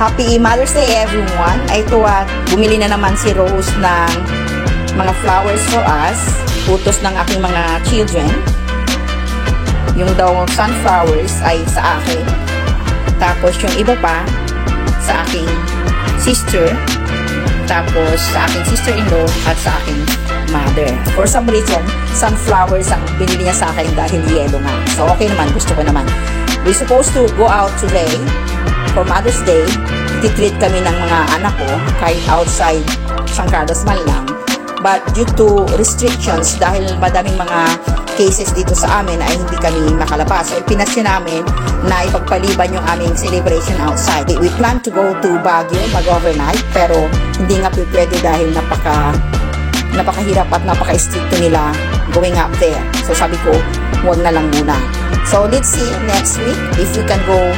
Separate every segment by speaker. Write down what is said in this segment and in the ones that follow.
Speaker 1: Happy Mother's Day everyone. Ito bumili na naman si Rose ng mga flowers for us. Utos ng aking mga children. Yung daw sunflowers ay sa akin. Tapos yung iba pa sa aking sister. Tapos sa aking sister-in-law at sa aking mother. For some reason, sunflowers ang binili niya sa akin dahil yellow nga. So okay naman, gusto ko naman. We're supposed to go out today for Mother's Day. Titreat kami ng mga anak ko kahit outside San Carlos man lang. But due to restrictions, dahil madaming mga cases dito sa amin ay hindi kami makalabas. So ipinasya namin na ipagpaliban yung aming celebration outside. We plan to go to Baguio mag-overnight pero hindi nga pwede dahil napakahirap at napaka-stricto nila going up there. So sabi ko, huwag na lang muna. So let's see next week if we can go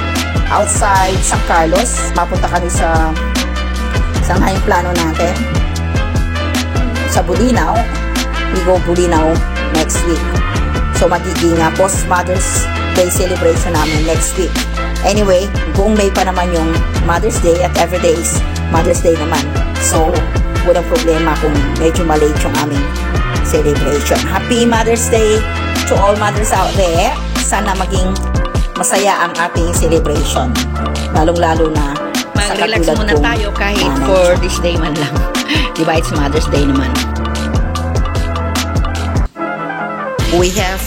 Speaker 1: outside San Carlos. Mapunta kami sa saan yung plano natin? Sa Bulinaw. We go Bulinaw next week. So magiging post-Mother's Day celebration namin next week. Anyway, buong May pa naman yung Mother's Day at everyday is Mother's Day naman. So walang problema kung medyo malate yung aming celebration. Happy Mother's Day to all mothers out there. Sana maging masaya ang ating celebration. Lalong-lalo na
Speaker 2: mag-relax muna tayo kahit for this day man lang. Diba, it's Mother's Day naman.
Speaker 1: We have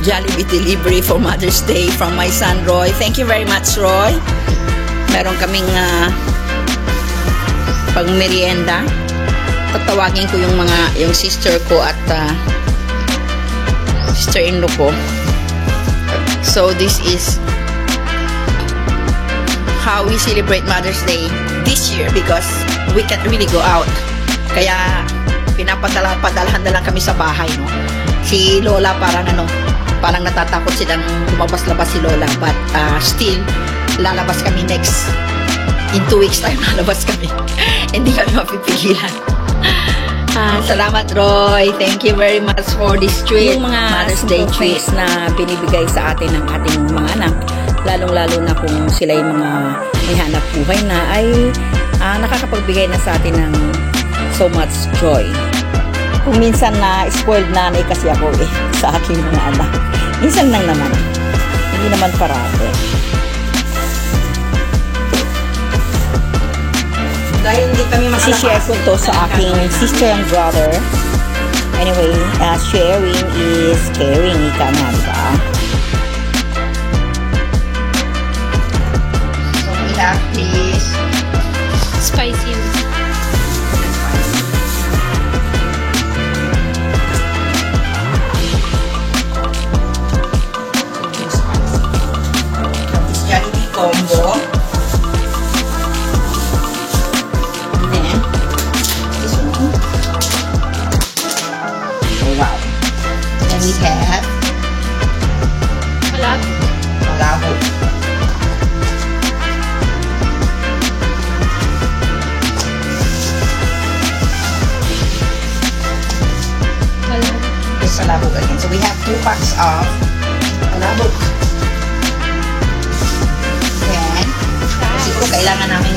Speaker 1: Jollibee delivery for Mother's Day from my son Roy. Thank you very much, Roy. Meron kaming pag merienda. Tatawagin ko yung sister ko at sister-in-law ko. So this is how we celebrate Mother's Day this year because we can't really go out. Kaya pinapadalhan na lang kami sa bahay, no. Si Lola parang natatakot silang lumabas-labas si Lola, but still lalabas kami in 2 weeks time lalabas kami. Hindi kami mapipigilan. Salamat, Roy. Thank you very much for this treat.
Speaker 2: Yung mga
Speaker 1: Mother's Day treats
Speaker 2: na binibigay sa atin ng ating mga anak, lalong-lalo na kung sila yung mga may hanap buhay na, ay nakakapagbigay na sa atin ng so much joy.
Speaker 1: Kung minsan na spoiled nanay kasi ako sa aking mga anak. Minsan lang naman. Hindi naman parate. Dahil hindi kami
Speaker 2: share ko to sa aking sister and brother.
Speaker 1: Anyway, sharing is caring, ika nga, diba? So we have this
Speaker 3: spicy.
Speaker 1: Jollibee combo. We have malabo. This malabo again. So we have 2 packs of malabo. Then, siguro kailangan namin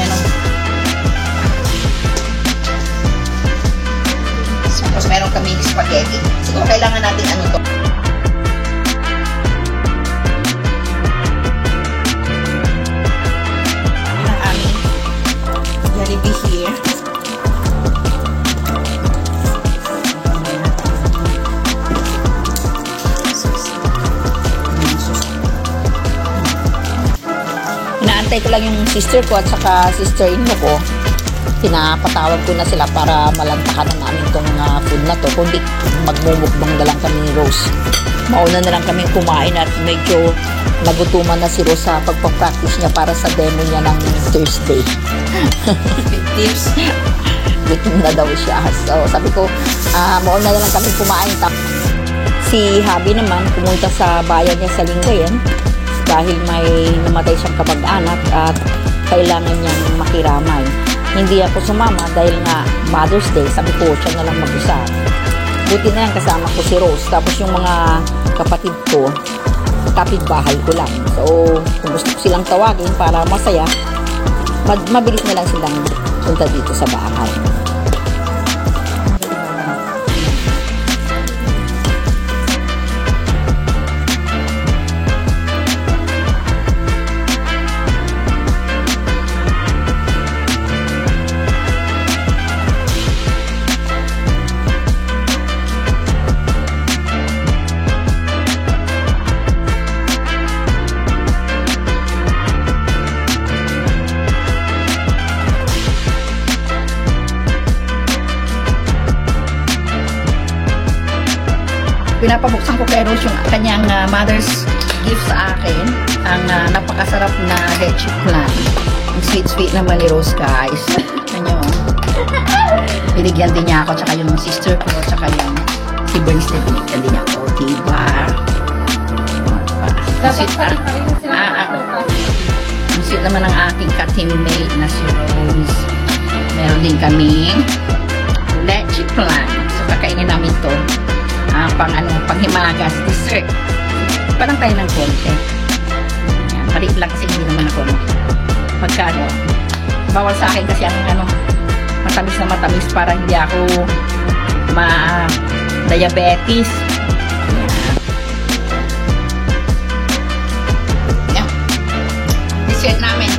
Speaker 1: tapos meron kaming spaghetti. Siguro kailangan natin to. Ang aming Jollibee here. Inaantay ko lang yung sister ko at saka sister-in-law ko. Pinapatawag ko na sila para malantakan na namin itong food na to. Kundi magmumukbang na lang kami ni Rose. Mauna na lang kami kumain at medyo nagutuman na si Rose sa pagpapractice niya para sa demo niya ng Thursday.
Speaker 2: Tips.
Speaker 1: Gutom na daw siya. So sabi ko, mauna na lang kami kumain. Si Habi naman pumunta sa bayan niya sa Lingayen dahil may namatay siyang kamag-anak at kailangan niyang makiramay. Hindi ako sumama dahil nga Mother's Day. Sabi ko, siya na lang mag-isa. Buti na lang kasama ko si Rose. Tapos yung mga kapatid ko, kapitbahay ko lang. So, kung gusto ko silang tawagin para masaya,
Speaker 2: mabilis na lang silang punta dito sa bahay. Pinapabuksan ko kay Rose yung kanyang mother's gift sa akin. Ang napakasarap na leche flan. Ang sweet-sweet naman ni Rose, guys. Kanya binigyan din niya ako, tsaka yung sister ko, tsaka yung si Bernice na binigyan din niya ako. Diba?
Speaker 3: Dapat pati pa rin sila.
Speaker 2: Ang sweet naman ng aking ka-teammate na si Rose. Meron din kaming leche flan. So, kakainin namin to. Panghimagas, dessert. Parang tayo ng konti. Yan, palit lang kasi hindi naman ako magkano. Bawal sa akin kasi ang matamis na matamis para hindi ako diabetes. Yan. Dessert namin.